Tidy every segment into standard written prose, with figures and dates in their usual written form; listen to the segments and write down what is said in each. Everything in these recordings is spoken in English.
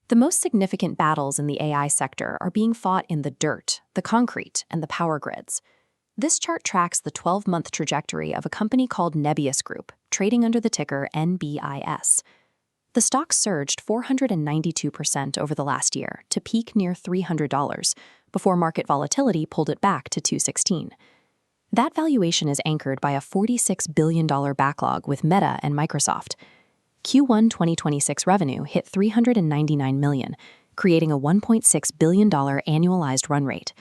The most significant battles in the AI sector are being fought in the dirt, the concrete, and the power grids. This chart tracks the 12-month trajectory of a company called Nebius Group, trading under the ticker NBIS. The stock surged 492% over the last year to peak near $300, before market volatility pulled it back to $216. That valuation is anchored by a $46 billion backlog with Meta and Microsoft. Q1 2026 revenue hit $399 million, creating a $1.6 billion annualized run rate.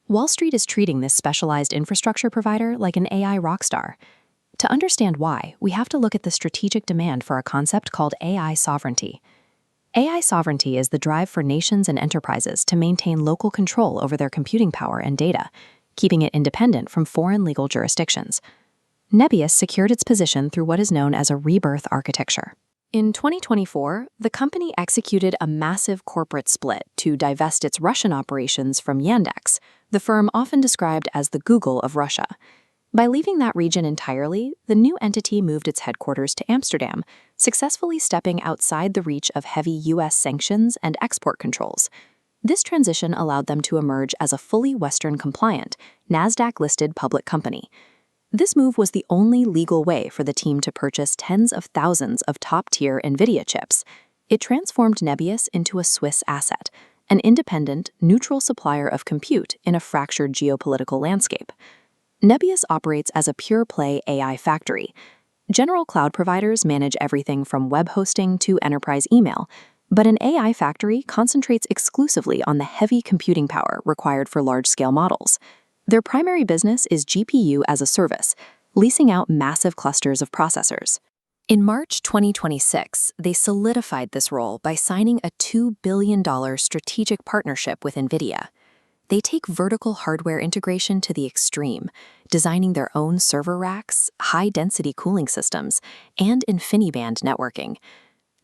Wall Street is treating this specialized infrastructure provider like an AI rockstar. To understand why, we have to look at the strategic demand for a concept called AI sovereignty. AI sovereignty is the drive for nations and enterprises to maintain local control over their computing power and data, keeping it independent from foreign legal jurisdictions. Nebius secured its position through what is known as a rebirth architecture. In 2024, the company executed a massive corporate split to divest its Russian operations from Yandex, the firm often described as the Google of Russia. By leaving that region entirely, the new entity moved its headquarters to Amsterdam, successfully stepping outside the reach of heavy U.S. sanctions and export controls. This transition allowed them to emerge as a fully Western-compliant, NASDAQ-listed public company. This move was the only legal way for the team to purchase tens of thousands of top-tier NVIDIA chips. It transformed Nebius into a Swiss asset, an independent, neutral supplier of compute in a fractured geopolitical landscape. Nebius operates as a pure-play AI factory. General cloud providers manage everything from web hosting to enterprise email, but an AI factory concentrates exclusively on the heavy computing power required for large-scale models. Their primary business is GPU as a service, leasing out massive clusters of processors. In March 2026, they solidified this role by signing a $2 billion strategic partnership with NVIDIA. They take vertical hardware integration to the extreme, designing their own server racks, high-density cooling systems, and InfiniBand networking.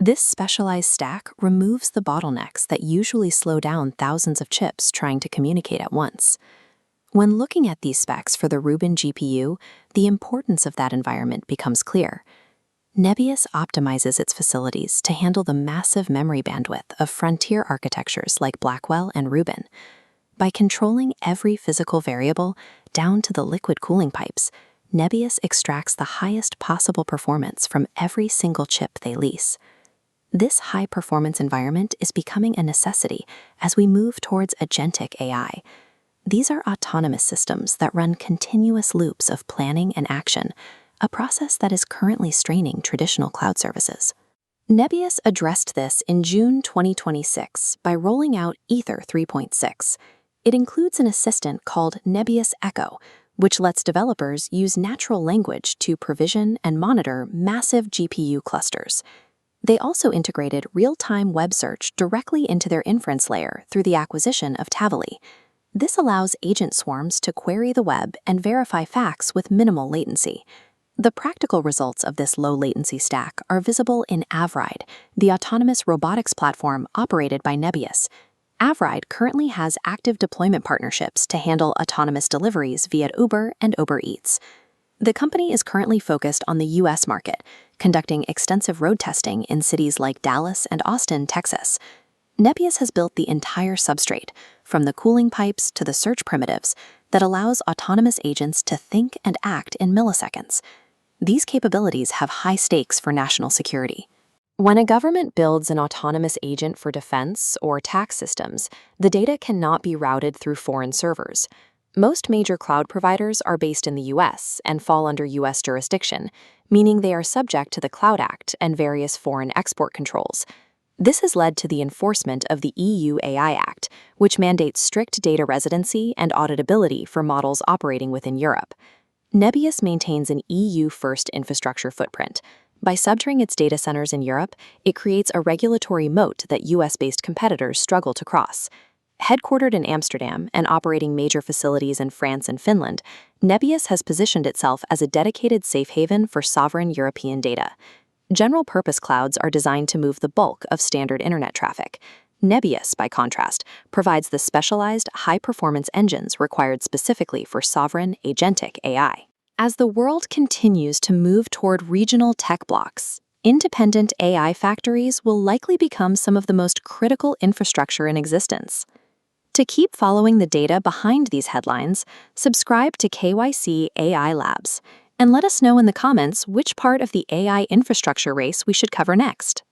This specialized stack removes the bottlenecks that usually slow down thousands of chips trying to communicate at once. When looking at these specs for the Rubin GPU, the importance of that environment becomes clear. Nebius optimizes its facilities to handle the massive memory bandwidth of frontier architectures like Blackwell and Rubin. By controlling every physical variable down to the liquid cooling pipes, Nebius extracts the highest possible performance from every single chip they lease. This high-performance environment is becoming a necessity as we move towards Agentic AI. These are autonomous systems that run continuous loops of planning and action, a process that is currently straining traditional cloud services. Nebius addressed this in June 2026 by rolling out Aether 3.6. It includes an assistant called Nebius Echo, which lets developers use natural language to provision and monitor massive GPU clusters. They also integrated real-time web search directly into their inference layer through the acquisition of Tavily. This allows agent swarms to query the web and verify facts with minimal latency. The practical results of this low-latency stack are visible in Avride, the autonomous robotics platform operated by Nebius. Avride currently has active deployment partnerships to handle autonomous deliveries via Uber and Uber Eats. The company is currently focused on the U.S. market, conducting extensive road testing in cities like Dallas and Austin, Texas. Nebius has built the entire substrate, from the cooling pipes to the search primitives, that allows autonomous agents to think and act in milliseconds. These capabilities have high stakes for national security. When a government builds an autonomous agent for defense or tax systems, the data cannot be routed through foreign servers. Most major cloud providers are based in the U.S. and fall under U.S. jurisdiction, meaning they are subject to the Cloud Act and various foreign export controls. This has led to the enforcement of the EU AI Act, which mandates strict data residency and auditability for models operating within Europe. Nebius maintains an EU-first infrastructure footprint. By subtering its data centers in Europe, it creates a regulatory moat that US-based competitors struggle to cross. Headquartered in Amsterdam and operating major facilities in France and Finland, Nebius has positioned itself as a dedicated safe haven for sovereign European data. General-purpose clouds are designed to move the bulk of standard internet traffic. Nebius, by contrast, provides the specialized, high-performance engines required specifically for sovereign agentic AI. As the world continues to move toward regional tech blocks, independent AI factories will likely become some of the most critical infrastructure in existence. To keep following the data behind these headlines, subscribe to KYC AI Labs and let us know in the comments which part of the AI infrastructure race we should cover next.